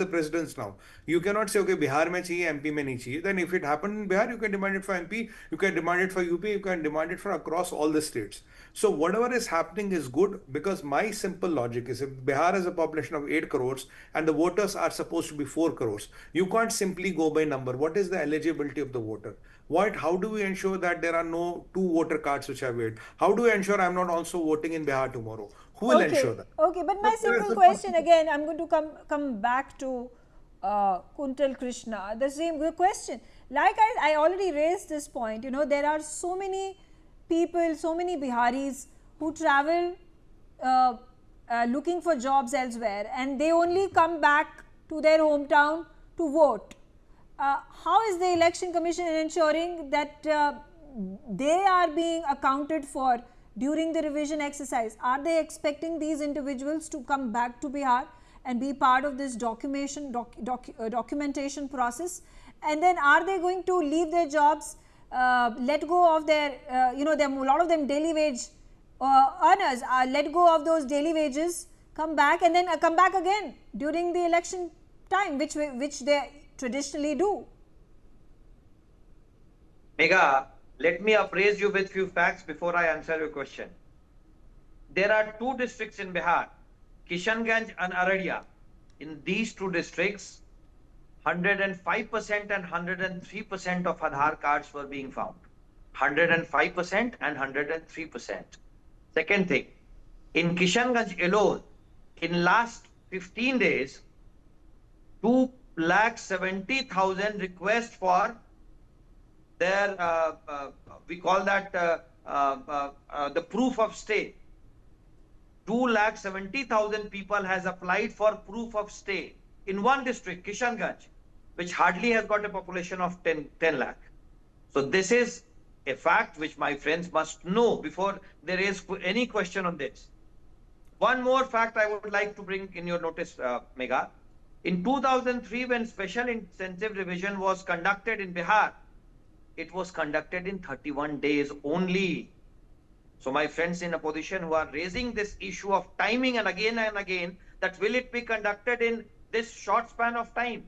the presidents now. You cannot say, okay, Bihar mein chahiye, MP mein nahi chahiye. Then if it happened in Bihar, you can demand it for MP, you can demand it for UP, you can demand it for across all the states. So whatever is happening is good, because my simple logic is, if Bihar has a population of 8 crores and the voters are supposed to be 4 crores, you can't simply go by number. What is the eligibility of the voter? How do we ensure that there are no two voter cards which are weird? How do we ensure I'm not also voting in Bihar tomorrow? Who will ensure that? Okay, but my simple question again, I'm going to come back to Kuntal Krishna. The same question. Like I already raised this point, there are so many people, so many Biharis who travel looking for jobs elsewhere, and they only come back to their hometown to vote. How is the Election Commission ensuring that they are being accounted for during the revision exercise? Are they expecting these individuals to come back to Bihar and be part of this documentation process? And then are they going to leave their jobs, let go of their, a lot of them daily wage earners, let go of those daily wages, come back and then come back again during the election time, which they traditionally do? Megha, let me appraise you with few facts before I answer your question. There are two districts in Bihar, Kishanganj and Araria. In these two districts, 105% and 103% of Aadhaar cards were being found. 105% and 103%. Second thing, in Kishanganj alone, in last 15 days, 270,000 requests for their, we call that the proof of stay. 270,000 people has applied for proof of stay in one district, Kishanganj, which hardly has got a population of 10 lakh. So this is a fact which my friends must know before there is any question on this. One more fact I would like to bring in your notice, Megha. In 2003, when special intensive revision was conducted in Bihar, it was conducted in 31 days only. So my friends in opposition who are raising this issue of timing and again, that will it be conducted in this short span of time?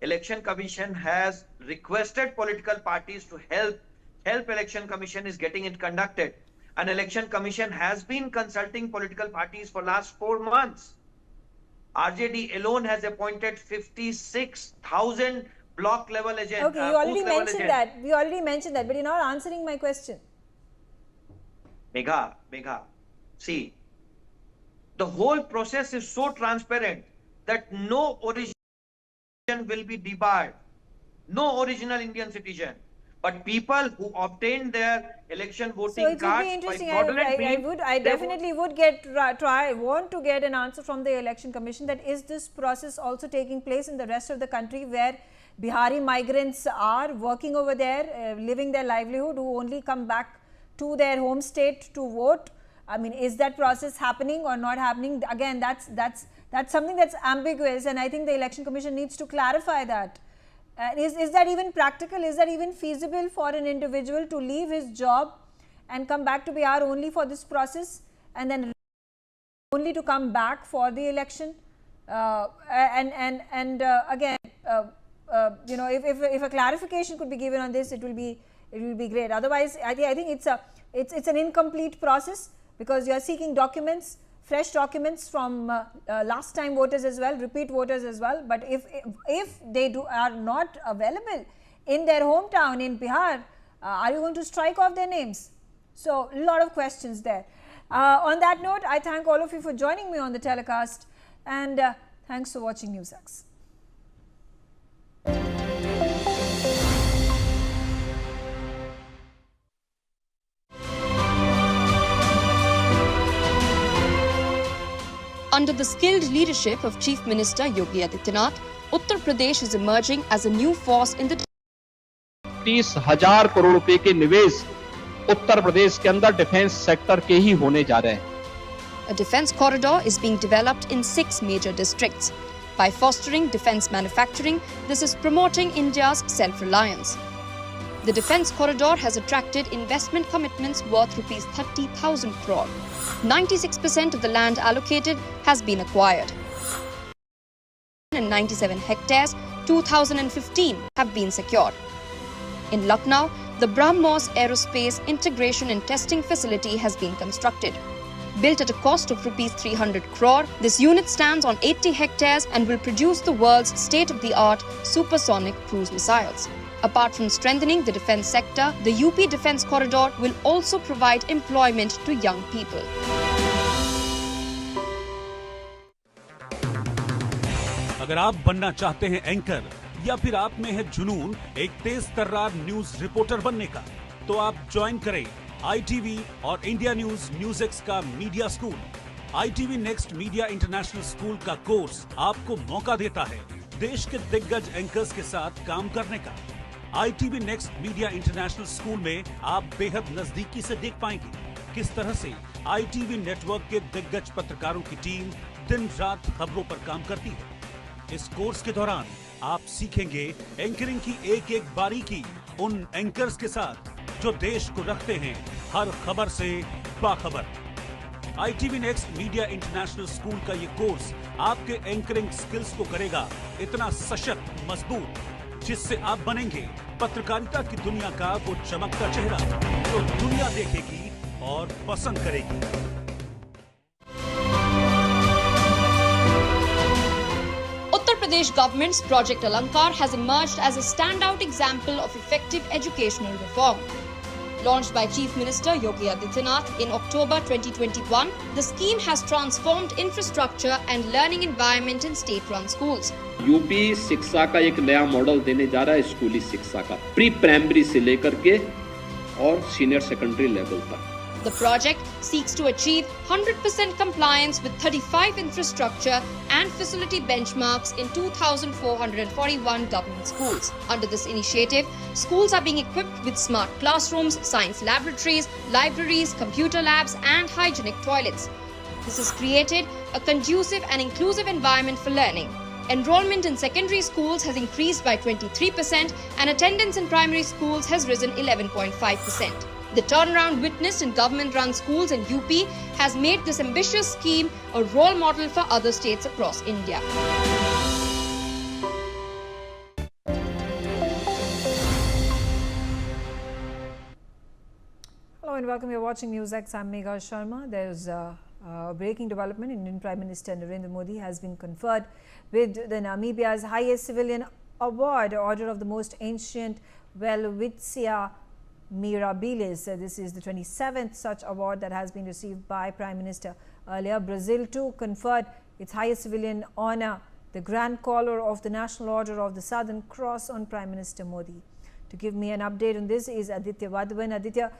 Election Commission has requested political parties to help Election Commission is getting it conducted. And Election Commission has been consulting political parties for last 4 months. RJD alone has appointed 56,000 block level agents. Okay, you already mentioned that. We already mentioned that, but you're not answering my question. Megha, see, the whole process is so transparent that no origin will be debarred. No original Indian citizen. But people who obtained their election voting cards, so it would be interesting. I definitely would want to get an answer from the Election Commission that is this process also taking place in the rest of the country where Bihari migrants are working over there, living their livelihood, who only come back to their home state to vote. I mean, is that process happening or not happening? Again, that's something that's ambiguous, and I think the Election Commission needs to clarify that. Is that even practical? Is that even feasible for an individual to leave his job and come back to Bihar only for this process and then only to come back for the election? Again, if a clarification could be given on this, it will be great. Otherwise, I think it's an incomplete process because you are seeking documents, fresh documents from last time voters as well, repeat voters as well. But if they are not available in their hometown in Bihar, are you going to strike off their names? So a lot of questions there. On that note, I thank all of you for joining me on the telecast, and thanks for watching Newsx. Under the skilled leadership of Chief Minister Yogi Adityanath, Uttar Pradesh is emerging as a new force in the 30,000 crore रुपए के निवेश उत्तर प्रदेश के अंदर defence sector के ही होने जा रहे हैं. A defense corridor is being developed in 6 major districts. By fostering defense manufacturing, this is promoting India's self-reliance. The defense corridor has attracted investment commitments worth rupees 30,000 crore. 96% of the land allocated has been acquired. 97 hectares, 2,015 have been secured. In Lucknow, the BrahMos Aerospace Integration and Testing Facility has been constructed. Built at a cost of Rs 300 crore, this unit stands on 80 hectares and will produce the world's state-of-the-art supersonic cruise missiles. Apart from strengthening the defence sector, the UP Defence Corridor will also provide employment to young people. अगर आप बनना चाहते हैं anchor या फिर आप में है जुनून एक तेज तर्रार न्यूज रिपोर्टर बनने का, तो आप ज्वाइन करें ITV और इंडिया न्यूज़ का media school. ITV next media international school का कोर्स आपको मौका देता है देश के दिग्गज एंकर्स के साथ काम करने का। ITV next media international school में आप बेहद नजदीकी से देख पाएंगे किस तरह से ITV नेटवर्क के दिग्गज पत्रकारों की टीम दिन रात खबरों पर काम करती है। इस कोर्स के दौरान आप सीखेंगे एंकरिंग की एक एक बारीकी उन एंकर्स के साथ जो देश को रखते हैं हर खबर से बाखबर। ITV next media international school का ये कोर्स आपके एंकरिंग स्किल्स को करेगा इतना सशक्त, मजबूत, जिससे आप बनेंगे पत्रकारिता की दुनिया का वो चमकता चेहरा जो दुनिया देखेगी और पसंद करेगी। Uttar Pradesh government's Project Alankar has emerged as a standout example of effective educational reform. Launched by Chief Minister Yogi Adityanath in October 2021, the scheme has transformed infrastructure and learning environment in state-run schools. UP शिक्षा का एक नया model देने जा रहा है, स्कूली शिक्षा का, प्री प्राइमरी से लेकर के और सीनियर सेकेंडरी लेवल तक। The project seeks to achieve 100% compliance with 35 infrastructure and facility benchmarks in 2,441 government schools. Under this initiative, schools are being equipped with smart classrooms, science laboratories, libraries, computer labs, and hygienic toilets. This has created a conducive and inclusive environment for learning. Enrollment in secondary schools has increased by 23% and attendance in primary schools has risen 11.5%. The turnaround witnessed in government-run schools in UP has made this ambitious scheme a role model for other states across India. Hello and welcome. You're watching Newsx. I'm Megha Sharma. There's a breaking development. Indian Prime Minister Narendra Modi has been conferred with the Namibia's highest civilian award, Order of the Most Ancient Welwitschia Mirabilis. This is the 27th such award that has been received by Prime Minister. Earlier, Brazil too conferred its highest civilian honor, the Grand Collar of the National Order of the Southern Cross, on Prime Minister Modi. To give me an update on this is Aditya Vadhavan. Aditya,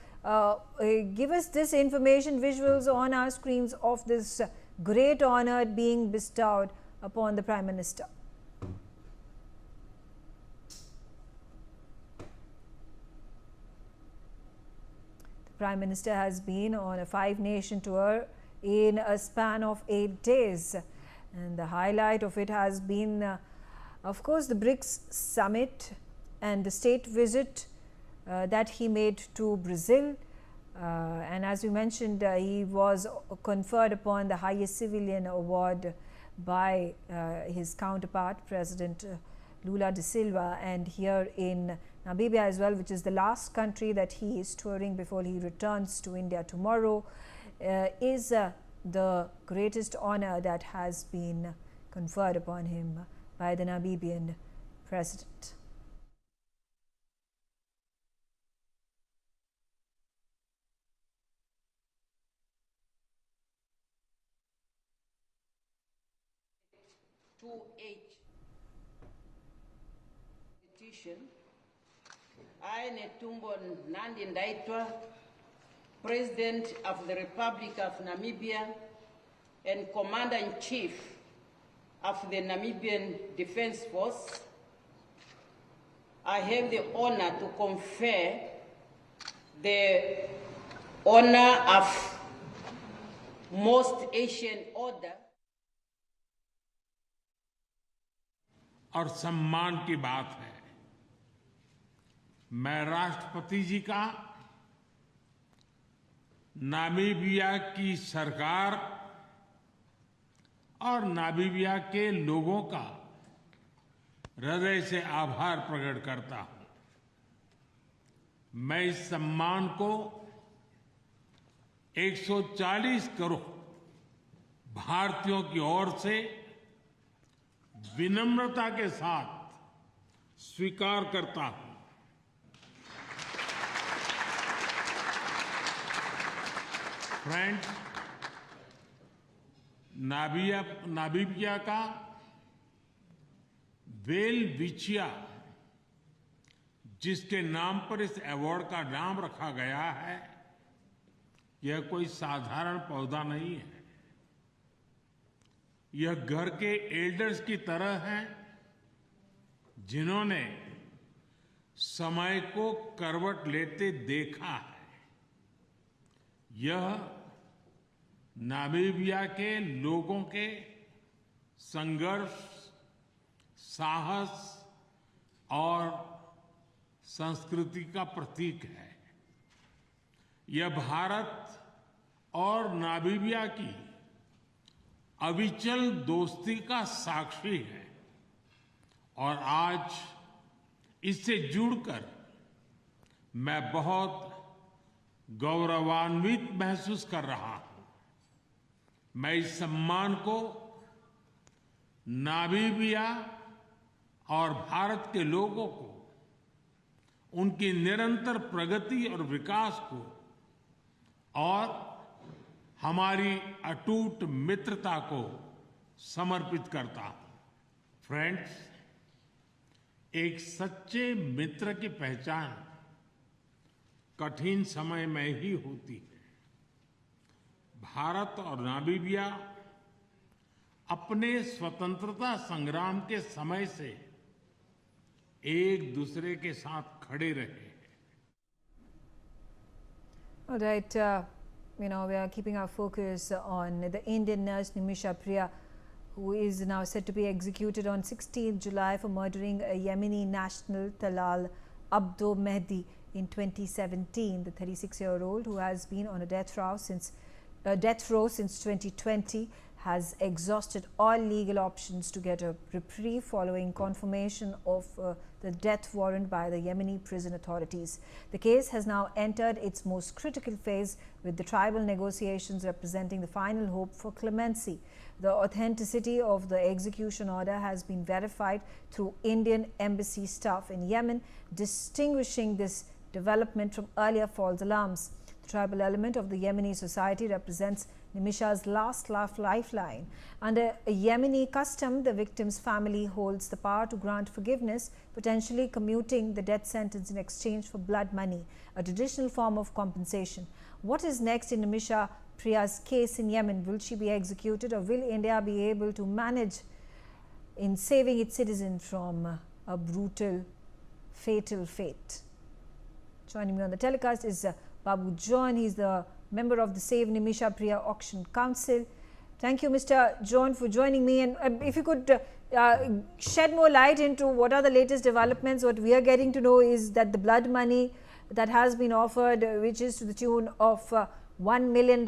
give us this information, visuals on our screens of this great honor being bestowed upon the Prime Minister. Prime Minister has been on a 5-nation tour in a span of 8 days, and the highlight of it has been of course the BRICS summit and the state visit that he made to Brazil, and as we mentioned, he was conferred upon the highest civilian award by his counterpart President Lula da Silva, and here in Namibia as well, which is the last country that he is touring before he returns to India tomorrow, is the greatest honor that has been conferred upon him by the Namibian president. I, Netumbo Nandi Ndaitwa, President of the Republic of Namibia and Commander-in-Chief of the Namibian Defense Force, I have the honor to confer the honor of Most Ancient Order. और सम्मान की बात है, मैं राष्ट्रपति जी का Namibia की सरकार और नामीबिया के लोगों का हृदय से आभार प्रकट करता हूं। मैं इस सम्मान को 140 करोड़ भारतीयों की ओर से विनम्रता के साथ स्वीकार करता हूं। फ्रेंड्स, नामीबिया का वेल विचिया, जिसके नाम पर इस अवार्ड का नाम रखा गया है, यह कोई साधारण पौधा नहीं है। यह घर के एल्डर्स की तरह है, जिन्होंने समय को करवट लेते देखा है। यह नामीबिया के लोगों के संघर्ष, साहस और संस्कृति का प्रतीक है। यह भारत और नामीबिया की अविचल दोस्ती का साक्षी है और आज इससे जुड़कर मैं बहुत गौरवान्वित महसूस कर रहा हूं। मैं इस सम्मान को नामीबिया और भारत के लोगों को उनकी निरंतर प्रगति और विकास को और हमारी अटूट मित्रता को समर्पित करता हूं। फ्रेंड्स, एक सच्चे मित्र की पहचान कठिन समय में ही होती है। भारत और नामीबिया अपने स्वतंत्रता संग्राम के समय से एक दूसरे के साथ खड़े रहे हैं। All right, we are keeping our focus on the Indian nurse Nimisha Priya, who is now said to be executed on 16th July for murdering a Yemeni national, Talal Abdo Mehdi, in 2017. The 36-year-old, who has been on a death row since 2020, has exhausted all legal options to get a reprieve following confirmation of the death warrant by the Yemeni prison authorities. The case has now entered its most critical phase, with the tribal negotiations representing the final hope for clemency. The authenticity of the execution order has been verified through Indian embassy staff in Yemen, distinguishing this development from earlier false alarms. The tribal element of the Yemeni society represents Nimisha's last lifeline. Under a Yemeni custom, the victim's family holds the power to grant forgiveness, potentially commuting the death sentence in exchange for blood money, a traditional form of compensation. What is next in Nimisha Priya's case in Yemen? Will she be executed, or will India be able to manage in saving its citizen from a brutal, fatal fate? Joining me on the telecast is Babu John. He's the member of the Save Nimisha Priya Auction Council. Thank you, Mr. John, for joining me. And if you could shed more light into what are the latest developments. What we are getting to know is that the blood money that has been offered, which is to the tune of $1 million,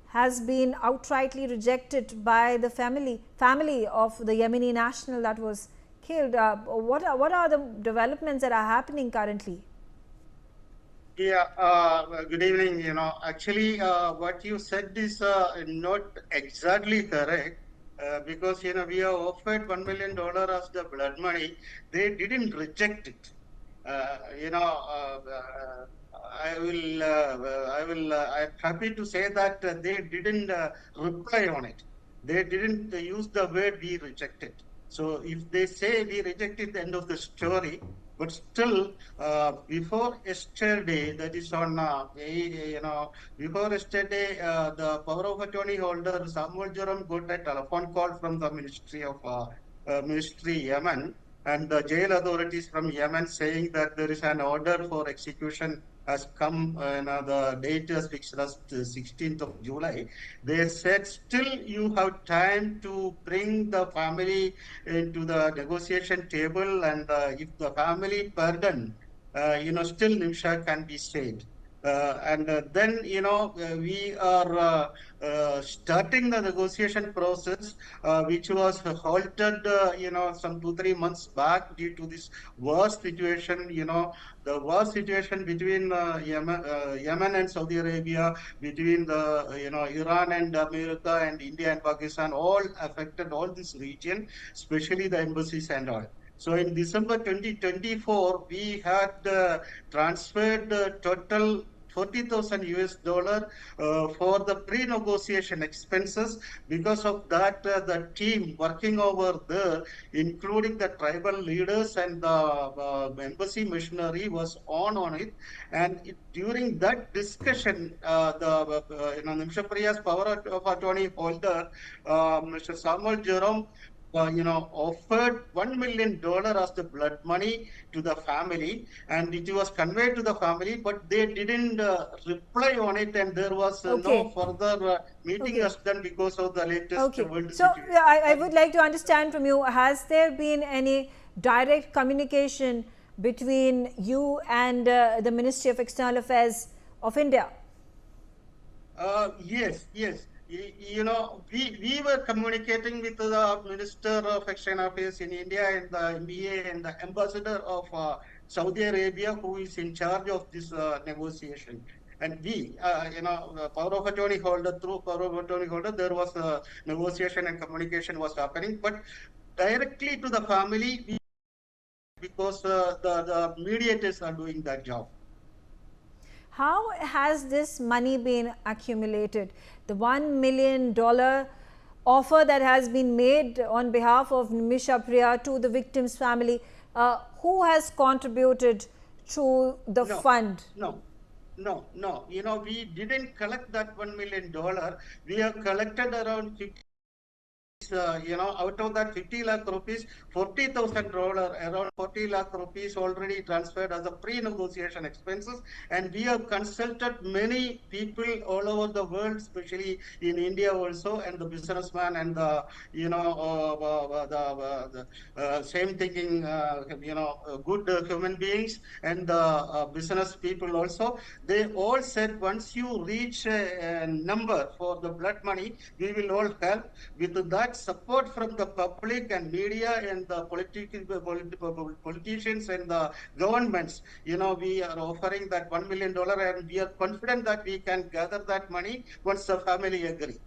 has been outrightly rejected by the family of the Yemeni national that was killed. What are the developments that are happening currently? Yeah, good evening. Actually, what you said is not exactly correct, because, we have offered $1 million as the blood money. They didn't reject it. I'm happy to say that they didn't reply on it. They didn't use the word "we rejected." So if they say we rejected, the end of the story. But still, before yesterday, that is on, before yesterday, the power of attorney holder Samuel Joram got a telephone call from the Ministry Yemen, and the jail authorities from Yemen saying that there is an order for execution has come, the date is fixed as 16th of July. They said still you have time to bring the family into the negotiation table, and if the family pardon, still Nimisha can be saved. And then, we are starting the negotiation process, which was halted, some 2-3 months back due to this war situation, the war situation between Yemen and Saudi Arabia, between the, Iran and America and India and Pakistan, all affected all this region, especially the embassies and all. So in December 2024, we had transferred total 40,000 US dollar for the pre-negotiation expenses. Because of that, the team working over there, including the tribal leaders and the embassy missionary, was on it. And during that discussion, Nimisha Priya's power of attorney holder, Mr. Samuel Jerome, offered $1 million as the blood money to the family, and it was conveyed to the family, but they didn't reply on it, and there was no further meeting was done because of the latest world situation. So I would like to understand from you, has there been any direct communication between you and the Ministry of External Affairs of India? Yes. We were communicating with the Minister of External Affairs in India and the MBA and the Ambassador of Saudi Arabia, who is in charge of this negotiation. And we, power of attorney holder, through power of attorney holder, there was a negotiation and communication was happening. But directly to the family, because the mediators are doing that job. How has this money been accumulated? The $1 million offer that has been made on behalf of Nimisha Priya to the victim's family, who has contributed to the fund? No. We didn't collect that $1 million. We have collected around 50. Out of that 50 lakh rupees, $40,000, around 40 lakh rupees already transferred as a pre-negotiation expenses. And we have consulted many people all over the world, especially in India also, and the businessman and the, same thinking, good human beings and the business people also. They all said, once you reach a number for the blood money, we will all help. With that support from the public and media and the politicians and the governments, we are offering that $1 million, and we are confident that we can gather that money once the family agree.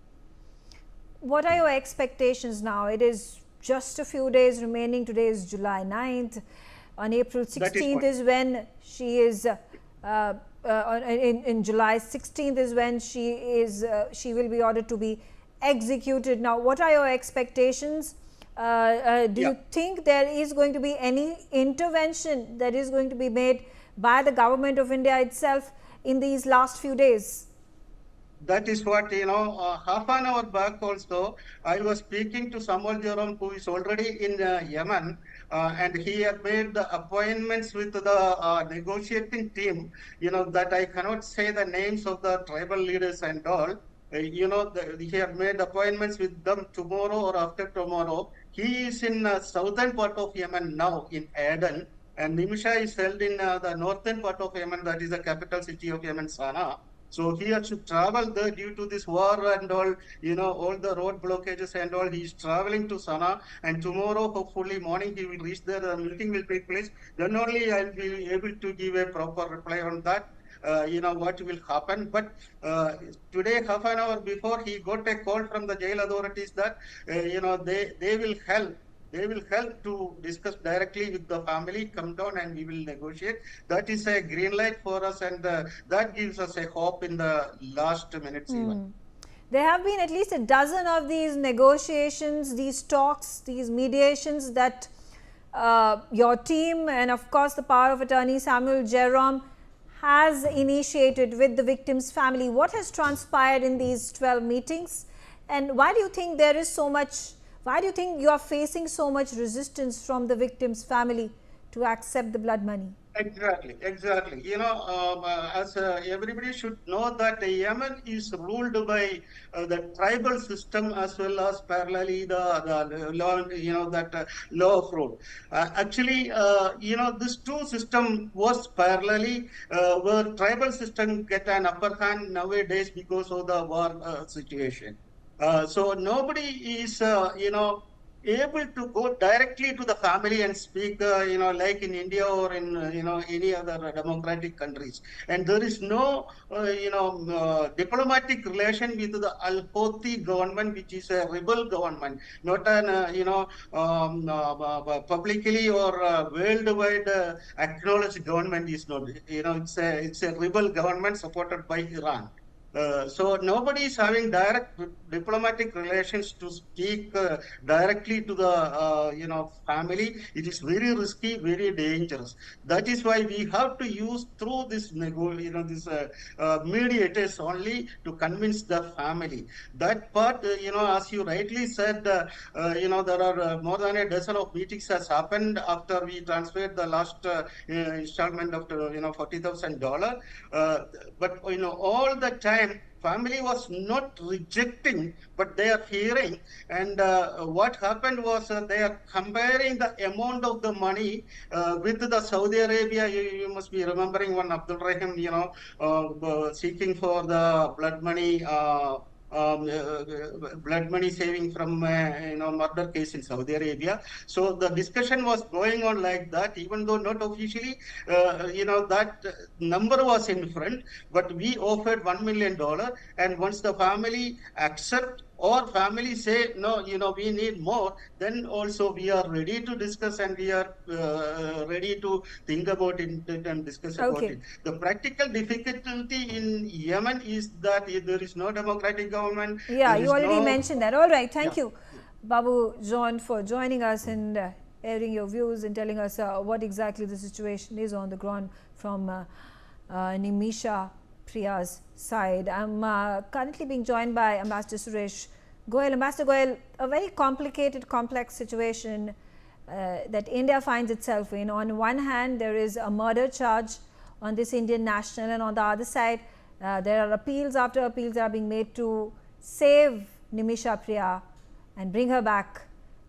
What are your expectations now? It is just a few days remaining. Today is July 9th. On April 16th is when she is, in July 16th is when she will be ordered to be executed. Now, what are your expectations? Do you think there is going to be any intervention that is going to be made by the government of India itself in these last few days? That is what, half an hour back also, I was speaking to Samuel Jerome, who is already in Yemen, and he had made the appointments with the negotiating team, that I cannot say the names of the tribal leaders and all. He had made appointments with them tomorrow or after tomorrow. He is in southern part of Yemen now, in Aden, and Nimisha is held in the northern part of Yemen, that is the capital city of Yemen, Sana'a. So he has to travel there due to this war and all, all the road blockages and all. He is traveling to Sana'a, and tomorrow, hopefully morning, he will reach there. The meeting will take place. Then only I will be able to give a proper reply on that. What will happen. But today, half an hour before, he got a call from the jail authorities that, they will help. They will help to discuss directly with the family, come down and we will negotiate. That is a green light for us, and that gives us a hope in the last minutes even. There have been at least a dozen of these negotiations, these talks, these mediations that your team and of course the power of attorney Samuel Jerome has initiated with the victim's family. What has transpired in these 12 meetings, and why do you think why do you think you are facing so much resistance from the victim's family to accept the blood money? Exactly, exactly. As everybody should know that Yemen is ruled by the tribal system as well as parallelly the law, law of rule. Actually, this two system was parallelly where tribal system get an upper hand nowadays because of the war situation. So nobody is, able to go directly to the family and speak, like in India or in, any other democratic countries. And there is no, diplomatic relation with the Al Houthi government, which is a rebel government, not an, publicly or worldwide acknowledged government is not. It's a rebel government supported by Iran. So nobody is having direct diplomatic relations to speak directly to the family. It is very risky, very dangerous. That is why we have to use through this mediators only to convince the family. That part, as you rightly said, there are more than a dozen of meetings has happened after we transferred the last installment of $40,000. But all the time family was not rejecting, but they are hearing. And what happened was they are comparing the amount of the money with the Saudi Arabia. You must be remembering one Abdul Rahim, seeking for the blood money. Blood money saving from murder case in Saudi Arabia. So the discussion was going on like that, even though not officially, that number was in front, but we offered $1 million. And once the family accept or family say no, we need more, then also we are ready to discuss and we are ready to think about it and discuss about it. The practical difficulty in Yemen is that there is no democratic government. Yeah, you already mentioned that. All right, thank you, Babu John, for joining us and airing your views and telling us what exactly the situation is on the ground from Nimisha Priya's side. I'm currently being joined by Ambassador Suresh Goyal. Ambassador Goyal, a very complicated, complex situation that India finds itself in. On one hand, there is a murder charge on this Indian national, and on the other side, there are appeals after appeals are being made to save Nimisha Priya and bring her back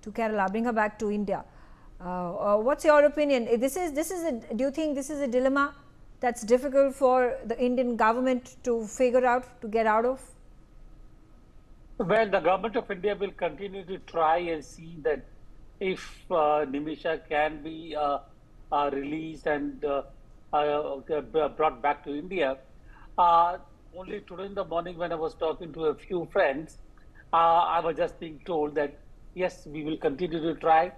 to Kerala, bring her back to India. What's your opinion? Do you think this is a dilemma that's difficult for the Indian government to figure out, to get out of? Well, the government of India will continue to try and see that if Nimisha can be released and brought back to India. Only today in the morning when I was talking to a few friends, I was just being told that yes, we will continue to try.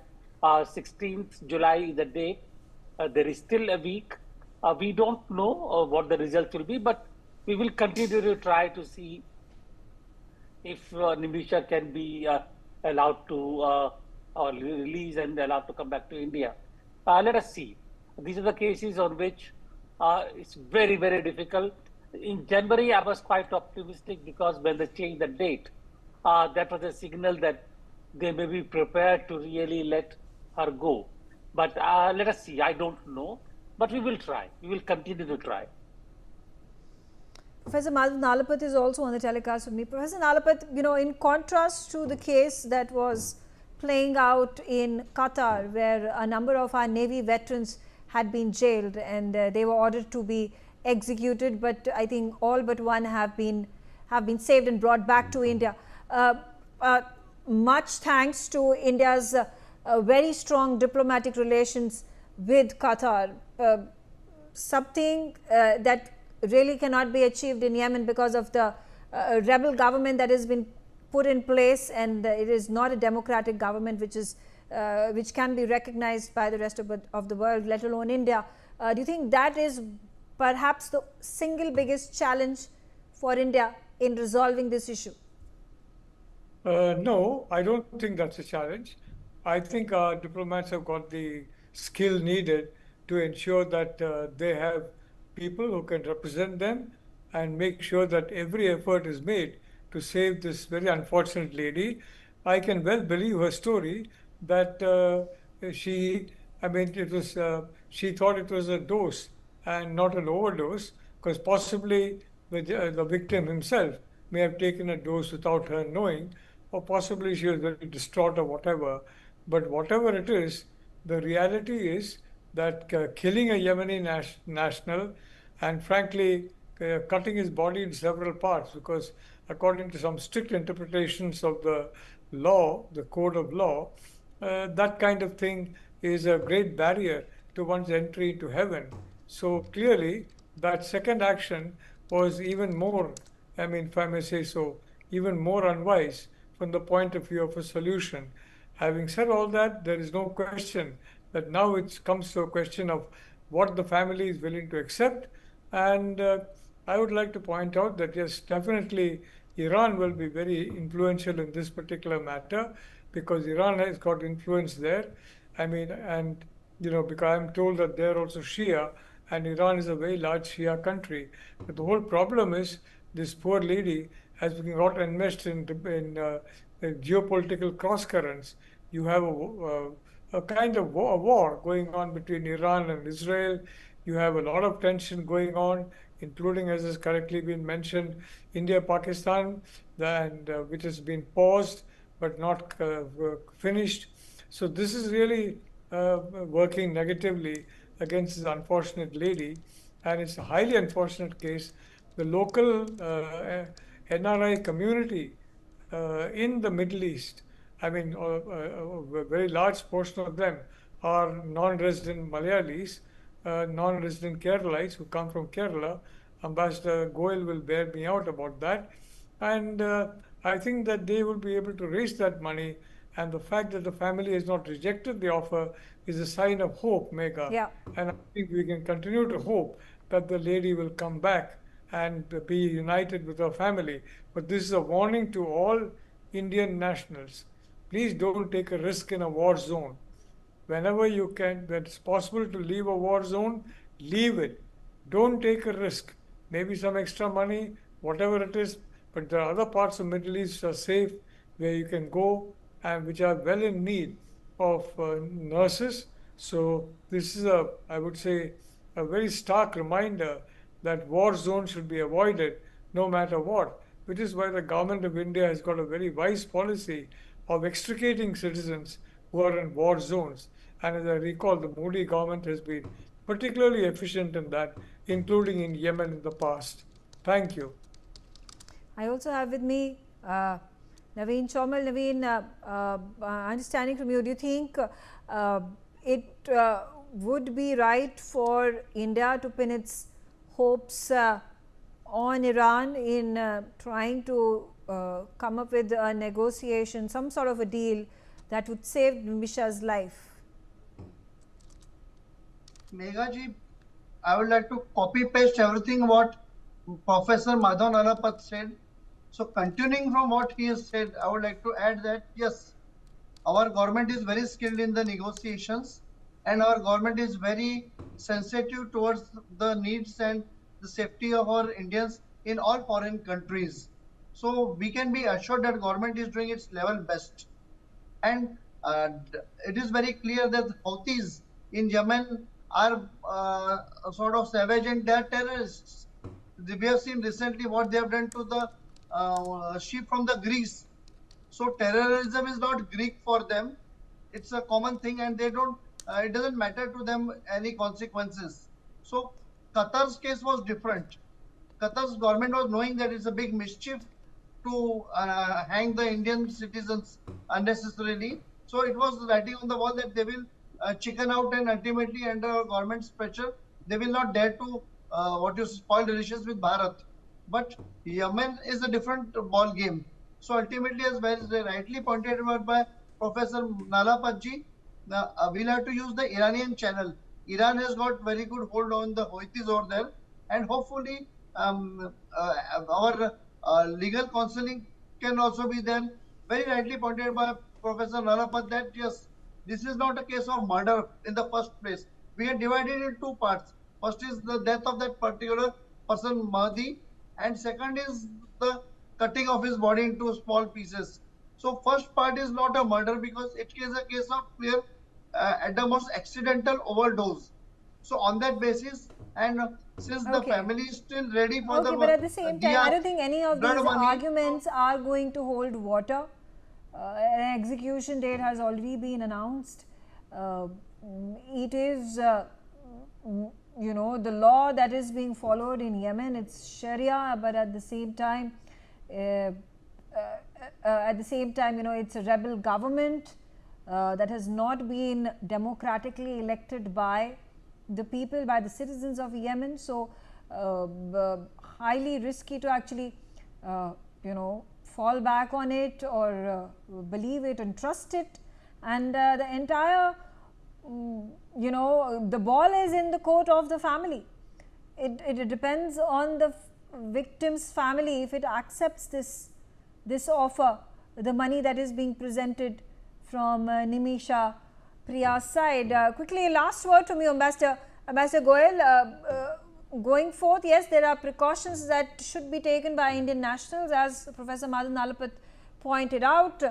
16th July is the date. There is still a week. We don't know what the results will be, but we will continue to try to see if Nimisha can be allowed to or release and allowed to come back to India. Let us see. These are the cases on which it's very, very difficult. In January, I was quite optimistic because when they changed the date, that was a signal that they may be prepared to really let her go. But let us see. I don't know. But we will try. We will continue to try. Professor Madhav Nalapat is also on the telecast with me. Professor Nalapat, in contrast to the case that was playing out in Qatar, where a number of our Navy veterans had been jailed and they were ordered to be executed, but I think all but one have been saved and brought back to India. Much thanks to India's very strong diplomatic relations with Qatar. Something that really cannot be achieved in Yemen because of the rebel government that has been put in place, and it is not a democratic government which can be recognized by the rest of the world, let alone India. Do you think that is perhaps the single biggest challenge for India in resolving this issue? No, I don't think that's a challenge. I think our diplomats have got the skill needed to ensure that they have people who can represent them and make sure that every effort is made to save this very unfortunate lady. I can well believe her story that she I mean, it was, she thought it was a dose and not an overdose, because possibly the victim himself may have taken a dose without her knowing, or possibly she was very distraught or whatever. But whatever it is, the reality is that killing a Yemeni national and frankly cutting his body in several parts, because according to some strict interpretations of the law, the code of law, that kind of thing is a great barrier to one's entry into heaven. So clearly, that second action was even more, I mean, if I may say so, even more unwise from the point of view of a solution. Having said all that, there is no question that now it comes to a question of what the family is willing to accept. And I would like to point out that yes, definitely Iran will be very influential in this particular matter because Iran has got influence there. I mean, and because I'm told that they're also Shia, and Iran is a very large Shia country. But the whole problem is this poor lady has got enmeshed in geopolitical cross currents. You have a kind of war going on between Iran and Israel. You have a lot of tension going on, including, as has correctly been mentioned, India, Pakistan, and which has been paused but not finished. So this is really working negatively against this unfortunate lady, and it's a highly unfortunate case. The local NRI community in the Middle East, I mean, a very large portion of them are non-resident Malayalis, non-resident Keralites who come from Kerala. Ambassador Goel will bear me out about that. And I think that they will be able to raise that money. And the fact that the family has not rejected the offer is a sign of hope, Megha. Yeah. And I think we can continue to hope that the lady will come back and be united with her family. But this is a warning to all Indian nationals. Please don't take a risk in a war zone. Whenever you can, when it's possible to leave a war zone, leave it. Don't take a risk. Maybe some extra money, whatever it is, but there are other parts of Middle East are safe where you can go and which are well in need of nurses. So this is I would say, a very stark reminder that war zones should be avoided no matter what, which is why the government of India has got a very wise policy of extricating citizens who are in war zones. And as I recall, the Modi government has been particularly efficient in that, including in Yemen in the past. Thank you. I also have with me Naveen Chomal. Naveen, understanding from you, do you think it would be right for India to pin its hopes on Iran in trying to come up with a negotiation, some sort of a deal that would save Nimisha's life? Megha ji, I would like to copy paste everything what Professor Madhav Nalapat said. So continuing from what he has said, I would like to add that yes, our government is very skilled in the negotiations and our government is very sensitive towards the needs and the safety of our Indians in all foreign countries. So we can be assured that government is doing its level best. And it is very clear that Houthis in Yemen are sort of savage and they are terrorists. We have seen recently what they have done to the ship from the Greece. So terrorism is not Greek for them. It's a common thing and they don't, it doesn't matter to them any consequences. So Qatar's case was different. Qatar's government was knowing that it's a big mischief to hang the Indian citizens unnecessarily. So it was writing on the wall that they will chicken out and ultimately under our government's pressure, they will not dare to spoil relations with Bharat. But Yemen is a different ball game. So ultimately, as very rightly pointed out by Professor Nalapatji, we'll have to use the Iranian channel. Iran has got very good hold on the Houthis over there, and hopefully our legal counseling can also be there. Very rightly pointed by Professor Nalapat that yes, this is not a case of murder in the first place. We are divided in two parts. First is the death of that particular person, Mahdi, and second is the cutting of his body into small pieces. So first part is not a murder because it is a case of clear at the most accidental overdose. So on that basis, and since the Okay. family is still ready for Okay, the but at the same time, I don't think any of blood these money, arguments are going to hold water. An execution date has already been announced. It is, you know, the law that is being followed in Yemen. It's Sharia, but at the same time, you know, it's a rebel government that has not been democratically elected by the people, by the citizens of Yemen. So highly risky to actually you know, fall back on it or believe it and trust it. And the entire you know, the ball is in the court of the family. It depends on the victim's family if it accepts this offer, the money that is being presented from Nimisha Priya's side. Quickly, last word from you, Ambassador Goyal. Going forth, yes, there are precautions that should be taken by Indian nationals, as Professor Madan Alapat pointed out.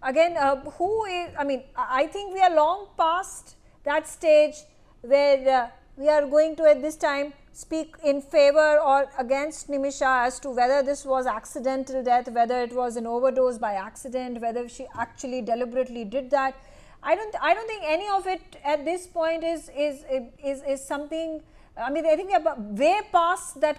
Again, who is, I mean, I think we are long past that stage where we are going to at this time speak in favor or against Nimisha as to whether this was accidental death, whether it was an overdose by accident, whether she actually deliberately did that. I don't think any of it at this point is something. I mean, I think we are way past that